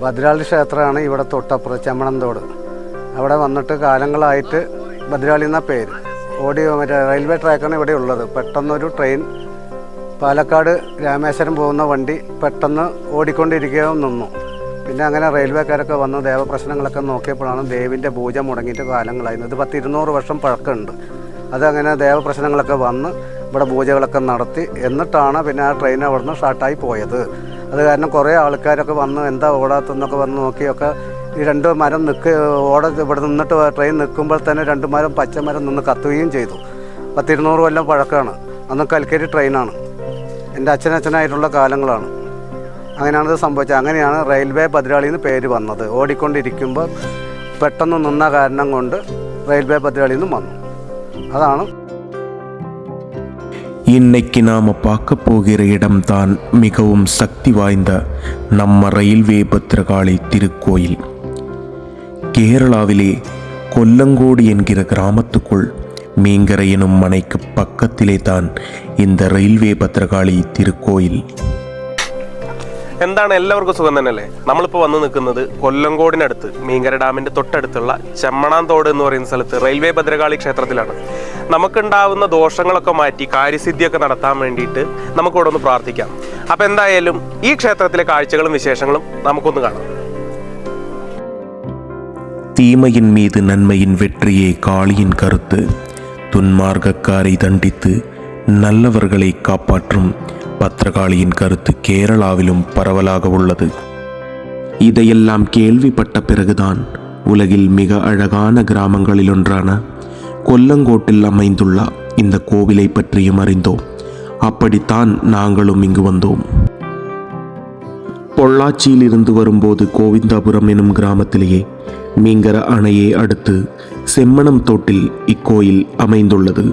ഭദ്രകാളി ക്ഷേത്രമാണ് ഇവിടെ തൊട്ടപ്പുറം ചെമ്മണന്തോട്. അവിടെ വന്നിട്ട് കാലങ്ങളായിട്ട് ഭദ്രകാളി എന്ന പേര്. മറ്റേ റെയിൽവേ ട്രാക്കാണ് ഇവിടെ ഉള്ളത്. പെട്ടെന്നൊരു ട്രെയിൻ പാലക്കാട് രാമേശ്വരം പോകുന്ന വണ്ടി പെട്ടെന്ന് ഓടിക്കൊണ്ടിരിക്കുകയും നിന്നു. പിന്നെ അങ്ങനെ റെയിൽവേക്കാരൊക്കെ വന്ന് ദേവപ്രശ്നങ്ങളൊക്കെ നോക്കിയപ്പോഴാണ് ദേവിൻ്റെ പൂജ മുടങ്ങിയിട്ട് കാലങ്ങളായിരുന്നു. ഇത് 100-200 വർഷം പഴക്കമുണ്ട്. അതങ്ങനെ ദേവപ്രശ്നങ്ങളൊക്കെ വന്ന് ഇവിടെ പൂജകളൊക്കെ നടത്തി എന്നിട്ടാണ് പിന്നെ ആ ട്രെയിൻ അവിടെ നിന്ന് സ്റ്റാർട്ടായി പോയത്. അത് കാരണം കുറേ ആൾക്കാരൊക്കെ വന്ന് എന്താ ഓടാത്തെന്നൊക്കെ വന്ന് നോക്കിയൊക്കെ ഈ 2 മരം ഇവിടെ നിന്നിട്ട് ട്രെയിൻ നിൽക്കുമ്പോൾ തന്നെ 2 മരം പച്ചമരം നിന്ന് കത്തുകയും ചെയ്തു. 100-200 കൊല്ലം പഴക്കമാണ്. അന്ന് കൽക്കരി ട്രെയിനാണ്. എൻ്റെ അച്ഛനായിട്ടുള്ള കാലങ്ങളാണ്. അങ്ങനെയാണത് സംഭവിച്ചത്. അങ്ങനെയാണ് റെയിൽവേ ഭദ്രകാളി എന്ന് പേര് വന്നത്. ഓടിക്കൊണ്ടിരിക്കുമ്പോൾ പെട്ടെന്ന് നിന്ന കാരണം കൊണ്ട് റെയിൽവേ ഭദ്രകാളി എന്ന് വന്നു. அதான இன்னைக்கு நாம் பார்க்க போகிற இடம்தான் மிகவும் சக்தி வாய்ந்த நம்ம ரயில்வே பத்ரகாளி திருக்கோயில். கேரளாவிலே கொல்லங்கோடு என்கிற கிராமத்துக்குள் மீங்கரை எனும் மனைக்கு பக்கத்திலே தான் இந்த ரயில்வே பத்ரகாளி திருக்கோயில். എന്താണ് എല്ലാവർക്കും സുഖം തന്നെയല്ലേ? നമ്മളിപ്പോൾ വന്ന് നിൽക്കുന്നത് കൊല്ലങ്കോടിനടുത്ത് മീങ്കര ഡാമിൻ്റെ തൊട്ടടുത്തുള്ള ചെമ്മണാന്തോട് എന്ന് പറയുന്ന സ്ഥലത്ത് റെയിൽവേ ഭദ്രകാളി ക്ഷേത്രത്തിലാണ്. നമുക്കുണ്ടാവുന്ന ദോഷങ്ങളൊക്കെ മാറ്റി കാര്യസിദ്ധിയൊക്കെ നടത്താൻ വേണ്ടിയിട്ട് നമുക്കിവിടെ ഒന്ന് പ്രാർത്ഥിക്കാം. അപ്പം എന്തായാലും ഈ ക്ഷേത്രത്തിലെ കാഴ്ചകളും വിശേഷങ്ങളും നമുക്കൊന്ന് കാണാം. தீமையின் மீது நன்மையின் வெற்றியே காளியின் கருத்து. துன்மார்க்கக்காரை தண்டித்து நல்லவர்களை காப்பாற்றும் பத்ரகாளியின் கருத்து கேரளாவிலும் பரவலாக உள்ளது. இதையெல்லாம் கேள்விப்பட்ட பிறகுதான் உலகில் மிக அழகான கிராமங்களில் ஒன்றான கொல்லங்கோட்டில் அமைந்துள்ள இந்த கோவிலை பற்றியும் அறிந்தோம். அப்படித்தான் நாங்களும் இங்கு வந்தோம். பொள்ளாச்சியில் இருந்து வரும்போது கோவிந்தாபுரம் எனும் கிராமத்திலேயே மீங்கர அணையை அடுத்து செம்மணம் தோட்டில் இக்கோயில் அமைந்துள்ளது.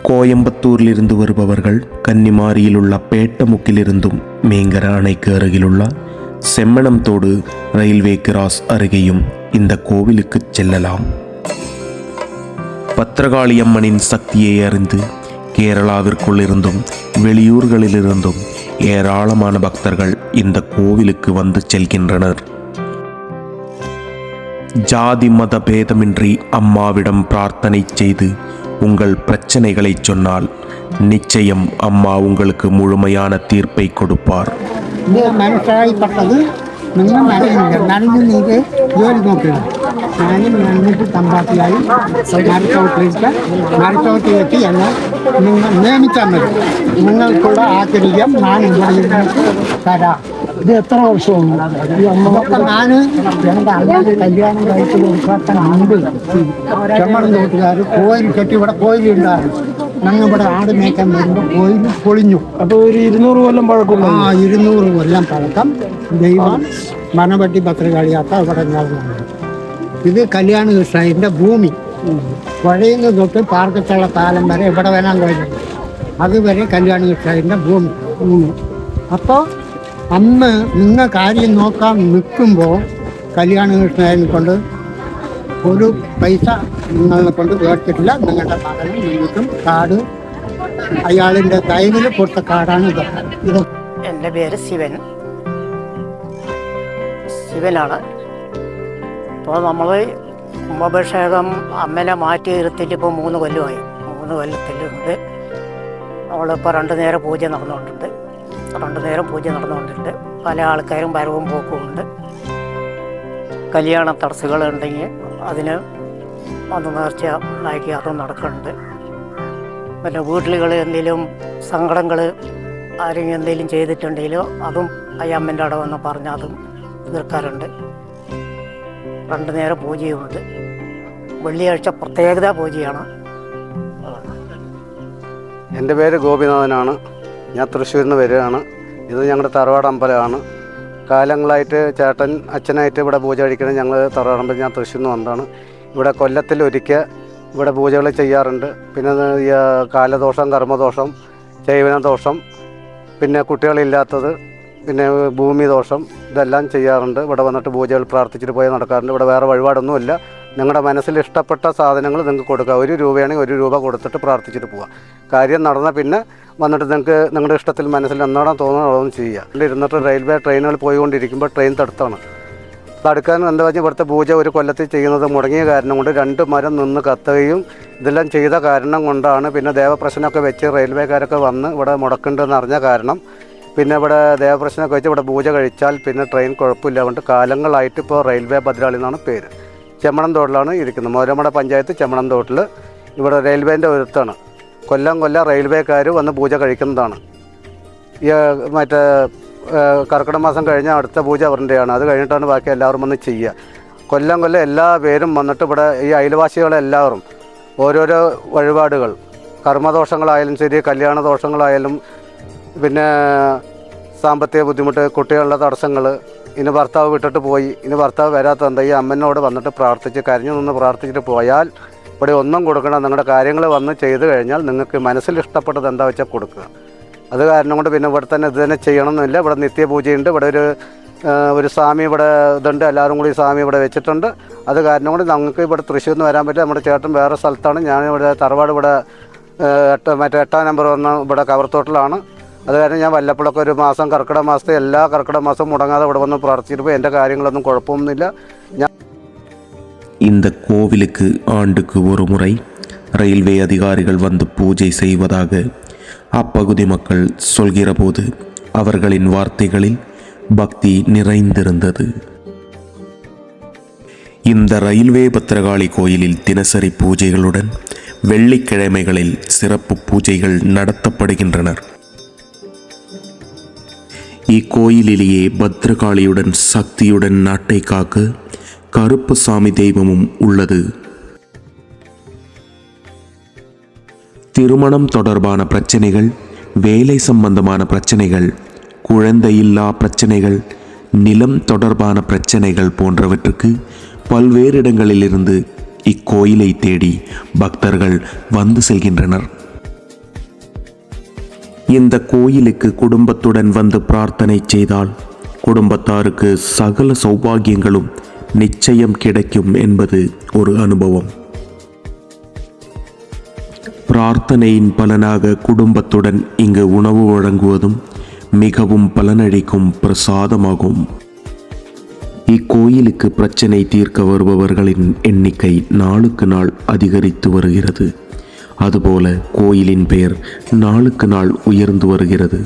கோயம்புத்தூரிலிருந்து வருபவர்கள் கன்னிமாரியில் உள்ள பேட்டமுக்கிலிருந்தும் மீங்கர அணைக்கு அருகிலுள்ள செம்மணம் தோடு ரயில்வே கிராஸ் அருகேயும் இந்த கோவிலுக்கு செல்லலாம். பத்ரகாளி அம்மனின் சக்தியை அறிந்து கேரளாவிற்குள் இருந்தும் வெளியூர்களிலிருந்தும் ஏராளமான பக்தர்கள் இந்த கோவிலுக்கு வந்து செல்கின்றனர். ஜாதி மத பேதமின்றி அம்மாவிடம் பிரார்த்தனை செய்து உங்கள் பிரச்சனைகளை சொன்னால் நிச்சயம் அம்மா உங்களுக்கு முழுமையான தீர்ப்பை கொடுப்பார். മനസ്സിലായിപ്പെട്ടത് നിങ്ങൾ നനഞ്ഞ് നിങ്ങൾക്ക് ജോലി നോക്കുക. നനഞ്ഞിട്ട് തമ്പാത്തിയായി മരച്ചോട്ടിൽ വെച്ച് എന്നെ നിങ്ങൾ നിയമിച്ചാൽ മതി. നിങ്ങൾക്കുള്ള ആഗ്രഹം ഞാൻ ഇവിടെ ഇരുന്നിട്ട് തരാം. ഇത് എത്ര വർഷവും അതൊക്കെ ഞാൻ എൻ്റെ അമ്മ കല്യാണം കഴിച്ച് കൊടുക്കാൻ മുമ്പ് ചെമ്മണം തോട്ടുകാർ കോയിൽ കെട്ടി ഇവിടെ കോയിലുണ്ടായിരുന്നു. ഞങ്ങൾ ഇവിടെ ആട് മേയ്ക്കാൻ വരുമ്പോൾ കോയിൽ പൊളിഞ്ഞു. അപ്പോൾ ഒരു 200 കൊല്ലം പഴക്കം. 200 കൊല്ലം പഴക്കം ദൈവം മനവട്ടി ഭദ്രകാളിയാത്ത ഇവിടെ നടന്നു. ഇത് കല്യാണ കൃഷ്ണൻ്റെ ഭൂമി. പുഴയിൽ നിന്ന് തൊട്ട് പാർക്കച്ചുള്ള കാലം വരെ ഇവിടെ വരാൻ കഴിഞ്ഞു. അതുവരെ കല്യാണ കൃഷ്ണൻ്റെ ഭൂമി. അപ്പോൾ അന്ന് നിങ്ങൾ കാര്യം നോക്കാൻ നിൽക്കുമ്പോൾ കല്യാണ കൃഷ്ണനെ കൊണ്ട് ഒരു പൈസ നിങ്ങളെ കൊണ്ട് വേർത്തിട്ടില്ല. നിങ്ങളുടെ മകനും നിങ്ങൾക്കും കാട് അയാളിൻ്റെ ദൈവത്തിൽ കൊടുത്ത കാടാണ് ഇത്. എൻ്റെ പേര് ശിവനാണ്. അപ്പോൾ നമ്മൾ കുംഭാഭിഷേകം അമ്മനെ മാറ്റി ഇരുത്തിയിട്ട് ഇപ്പോൾ 3 കൊല്ലമായി. 3 കൊല്ലത്തിലുണ്ട്. അവളിപ്പോൾ 2 നേരം പൂജ നടന്നുകൊണ്ടുണ്ട്. 2 നേരം പൂജ നടന്നുകൊണ്ടുണ്ട്. പല ആൾക്കാരും വരവും പോക്കും ഉണ്ട്. കല്യാണ തടസ്സുകളുണ്ടെങ്കിൽ അതിന് വന്ന് നേർച്ച ഉണ്ടാക്കി അതും നടക്കുന്നുണ്ട്. പിന്നെ വീട്ടിലുകൾ എന്തെങ്കിലും സങ്കടങ്ങൾ ആരെങ്കിലും എന്തെങ്കിലും ചെയ്തിട്ടുണ്ടെങ്കിലോ അതും അയ്യമ്മൻ്റെ അവിടെ വന്ന് പറഞ്ഞാൽ അതും തീർക്കാറുണ്ട്. 2 നേരം പൂജയുമുണ്ട്. വെള്ളിയാഴ്ച പ്രത്യേകത പൂജയാണ്. എൻ്റെ പേര് ഗോപിനാഥനാണ്. ഞാൻ തൃശ്ശൂരിൽ നിന്ന് വരികയാണ്. ഇത് ഞങ്ങളുടെ തറവാട് അമ്പലമാണ്. കാലങ്ങളായിട്ട് ചേട്ടൻ അച്ഛനായിട്ട് ഇവിടെ പൂജ കഴിക്കണം. ഞങ്ങൾ തറവാട് അമ്പലം, ഞാൻ തൃശ്ശൂരിൽ നിന്ന് വന്നതാണ്. ഇവിടെ കൊല്ലത്തിൽ ഒരിക്കൽ ഇവിടെ പൂജകൾ ചെയ്യാറുണ്ട്. പിന്നെ കാലദോഷം, കർമ്മദോഷം, ചൈവനദോഷം, പിന്നെ കുട്ടികളില്ലാത്തത്, പിന്നെ ഭൂമി ദോഷം, ഇതെല്ലാം ചെയ്യാറുണ്ട്. ഇവിടെ വന്നിട്ട് പൂജകൾ പ്രാർത്ഥിച്ചിട്ട് പോയി നടക്കാറുണ്ട്. ഇവിടെ വേറെ വഴിപാടൊന്നുമില്ല. നിങ്ങളുടെ മനസ്സിൽ ഇഷ്ടപ്പെട്ട സാധനങ്ങൾ നിങ്ങൾക്ക് കൊടുക്കുക. 1 രൂപയാണെങ്കിൽ 1 രൂപ കൊടുത്തിട്ട് പ്രാർത്ഥിച്ചിട്ട് പോവുക. കാര്യം നടന്നാൽ പിന്നെ വന്നിട്ട് നിങ്ങൾക്ക് നിങ്ങളുടെ ഇഷ്ടത്തിൽ മനസ്സിൽ എന്നാണോ തോന്നുന്നത് അതൊന്നും ചെയ്യുക. ഇരുന്നിട്ട് റെയിൽവേ ട്രെയിനുകൾ പോയിക്കൊണ്ടിരിക്കുമ്പോൾ ട്രെയിൻ തടുത്താണ്. തടുക്കാൻ എന്താ വെച്ചാൽ ഇവിടുത്തെ പൂജ ഒരു കൊല്ലത്തിൽ ചെയ്യുന്നത് മുടങ്ങിയ കാരണം കൊണ്ട് 2 മരം നിന്ന് കത്തുകയും ഇതെല്ലാം ചെയ്ത കാരണം കൊണ്ടാണ് പിന്നെ ദേവപ്രശ്നമൊക്കെ വെച്ച് റെയിൽവേക്കാരൊക്കെ വന്ന് ഇവിടെ മുടക്കുന്നുണ്ടെന്ന് അറിഞ്ഞ കാരണം പിന്നെ ഇവിടെ ദേവപ്രശ്നമൊക്കെ വെച്ച് ഇവിടെ പൂജ കഴിച്ചാൽ പിന്നെ ട്രെയിൻ കുഴപ്പമില്ല. കൊണ്ട് കാലങ്ങളായിട്ട് ഇപ്പോൾ റെയിൽവേ ഭദ്രാളി എന്നാണ് പേര്. ചെമ്മണംതോട്ടിലാണ് ഇരിക്കുന്നത്. മോരമട പഞ്ചായത്ത് ചെമ്മണംതോട്ടിൽ ഇവിടെ റെയിൽവേൻ്റെ ഒരുത്താണ്. കൊല്ലം റെയിൽവേക്കാർ വന്ന് പൂജ കഴിക്കുന്നതാണ്. ഈ മറ്റേ കർക്കിടക മാസം കഴിഞ്ഞാൽ അടുത്ത പൂജ അവരുടെയാണ്. അത് കഴിഞ്ഞിട്ടാണ് ബാക്കി എല്ലാവരും വന്ന് ചെയ്യുക. കൊല്ലം എല്ലാ പേരും വന്നിട്ട് ഇവിടെ ഈ അയൽവാസികളെല്ലാവരും ഓരോരോ വഴിപാടുകൾ, കർമ്മദോഷങ്ങളായാലും ശരി, കല്യാണ ദോഷങ്ങളായാലും, പിന്നെ സാമ്പത്തിക ബുദ്ധിമുട്ട്, കുട്ടികളുടെ തടസ്സങ്ങൾ, ഇനി ഭർത്താവ് വിട്ടിട്ട് പോയി, ഇനി ഭർത്താവ് വരാത്തതുണ്ട്, ഈ അമ്മനോട് വന്നിട്ട് പ്രാർത്ഥിച്ച് കരഞ്ഞു നിന്ന് പ്രാർത്ഥിച്ചിട്ട് പോയാൽ ഇവിടെ ഒന്നും കൊടുക്കണം. നിങ്ങളുടെ കാര്യങ്ങൾ വന്ന് ചെയ്ത് കഴിഞ്ഞാൽ നിങ്ങൾക്ക് മനസ്സിൽ ഇഷ്ടപ്പെട്ടത് എന്താ വെച്ചാൽ കൊടുക്കുക. അത് കാരണം കൊണ്ട് പിന്നെ ഇവിടെ തന്നെ ഇത് തന്നെ ചെയ്യണമെന്നില്ല. ഇവിടെ നിത്യപൂജയുണ്ട്. ഇവിടെ ഒരു സ്വാമി ഇവിടെ ഇതുണ്ട്. എല്ലാവരും കൂടി സ്വാമി ഇവിടെ വെച്ചിട്ടുണ്ട്. അത് കാരണം കൊണ്ട് ഞങ്ങൾക്ക് ഇവിടെ തൃശ്ശൂരിൽ നിന്ന് വരാൻ പറ്റും. നമ്മുടെ ചേട്ടൻ വേറെ സ്ഥലത്താണ്. ഞാനിവിടെ തറവാട് ഇവിടെ 8 നമ്പർ വന്ന ഇവിടെ കവർത്തോട്ടിലാണ്. അത് കാരണം ഞാൻ വല്ലപ്പോഴൊക്കെ ഒരു മാസം കർക്കിടക മാസത്തെ എല്ലാ കർക്കിടക മാസം മുടങ്ങാതെ ഇവിടെ വന്ന് പ്രാർത്ഥിച്ചിട്ട് എൻ്റെ കാര്യങ്ങളൊന്നും കുഴപ്പമൊന്നുമില്ല. இந்த கோவிலுக்கு ஆண்டுக்கு ஒரு முறை ரயில்வே அதிகாரிகள் வந்து பூஜை செய்வதாக அப்பகுதி மக்கள் சொல்கிற போது அவர்களின் வார்த்தைகளில் பக்தி நிறைந்திருந்தது. இந்த ரயில்வே பத்திரகாளி கோயிலில் தினசரி பூஜைகளுடன் வெள்ளிக்கிழமைகளில் சிறப்பு பூஜைகள் நடத்தப்படுகின்றனர். இக்கோயிலிலேயே பத்ரகாளியுடன் சக்தியுடன் நாட்டை காக்க கருப்பு சாமி தெய்வமும் உள்ளது. திருமணம் தொடர்பான பிரச்சனைகள், வேலை சம்பந்தமான பிரச்சனைகள், குழந்தையில்லா பிரச்சனைகள், நிலம் தொடர்பான பிரச்சனைகள் போன்றவற்றுக்கு பல்வேறு இடங்களிலிருந்து இக்கோயிலை தேடி பக்தர்கள் வந்து செல்கின்றனர். இந்த கோயிலுக்கு குடும்பத்துடன் வந்து பிரார்த்தனை செய்தால் குடும்பத்தாருக்கு சகல சௌபாகியங்களும் நிச்சயம் கிடைக்கும் என்பது ஒரு அனுபவம். பிரார்த்தனையின் பலனாக குடும்பத்துடன் இங்கு உணவு வழங்குவதும் மிகவும் பலனளிக்கும் பிரசாதமாகும். இக்கோயிலுக்கு பிரச்சனை தீர்க்க வருபவர்களின் எண்ணிக்கை நாளுக்கு நாள் அதிகரித்து வருகிறது. அதுபோல கோயிலின் பெயர் நாளுக்கு நாள் உயர்ந்து வருகிறது.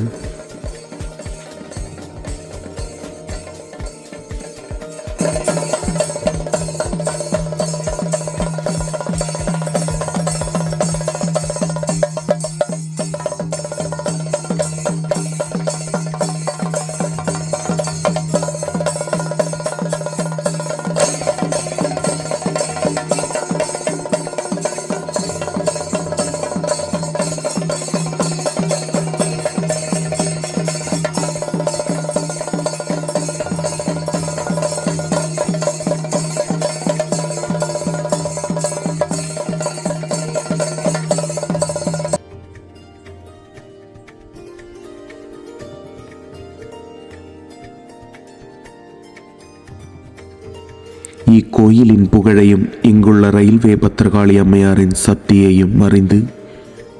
இக்கோயிலின் புகழையும் இங்குள்ள ரயில்வே பத்திரகாளி அம்மையாரின் சக்தியையும் அறிந்து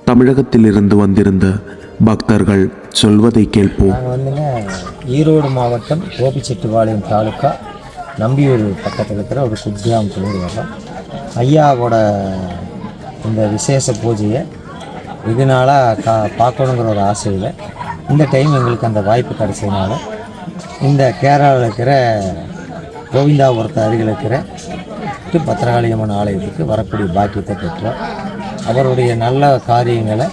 தமிழகத்திலிருந்து வந்திருந்த பக்தர்கள் சொல்வதை கேட்போம். நாங்கள் வந்துங்க ஈரோடு மாவட்டம் கோபிச்செட்டிப்பாளையம் தாலுக்கா நம்பியூர் பக்கத்தில் இருக்கிற ஒரு குக்கிராமத்துலேருந்து வரோம். ஐயாவோட இந்த விசேஷ பூஜையை வெகு நாளாக பார்க்கணுங்கிற ஒரு ஆசையில் இந்த டைம் எங்களுக்கு அந்த வாய்ப்பு கிடைச்சதுனால இந்த கேரளாவில் இருக்கிற கோவிந்தாபுரத்து அருகில் இருக்கிற பத்திரகாளியம்மன் ஆலயத்துக்கு வரக்கூடிய பாக்கியத்தை பெற்றோம். அவருடைய நல்ல காரியங்களை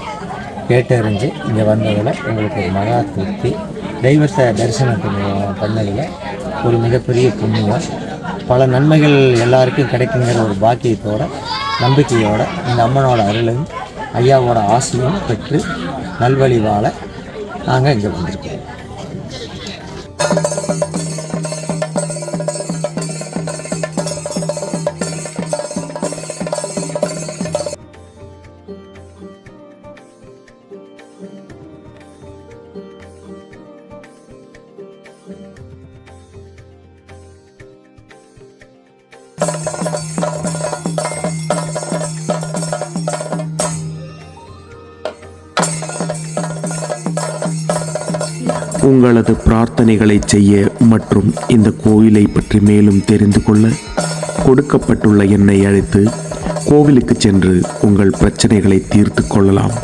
கேட்டறிஞ்சு இங்கே வந்ததில் எங்களுக்கு ஒரு மகா திருப்தி. தெய்வத்தை தரிசனம் பண்ணதில் ஒரு மிகப்பெரிய புண்ணியம். பல நன்மைகள் எல்லாருக்கும் கிடைக்குங்கிற ஒரு பாக்கியத்தோட நம்பிக்கையோட இந்த அம்மனோட அருளையும் ஐயாவோட ஆசையும் பெற்று நல்வழி வாழ நாங்கள் இங்கே வந்திருக்கோம். உங்களது பிரார்த்தனைகளை செய்ய மற்றும் இந்த கோவிலை பற்றி மேலும் தெரிந்து கொள்ள கொடுக்கப்பட்டுள்ள எண்ணை அழைத்து கோவிலுக்கு சென்று உங்கள் பிரச்சனைகளை தீர்த்து கொள்ளலாம்.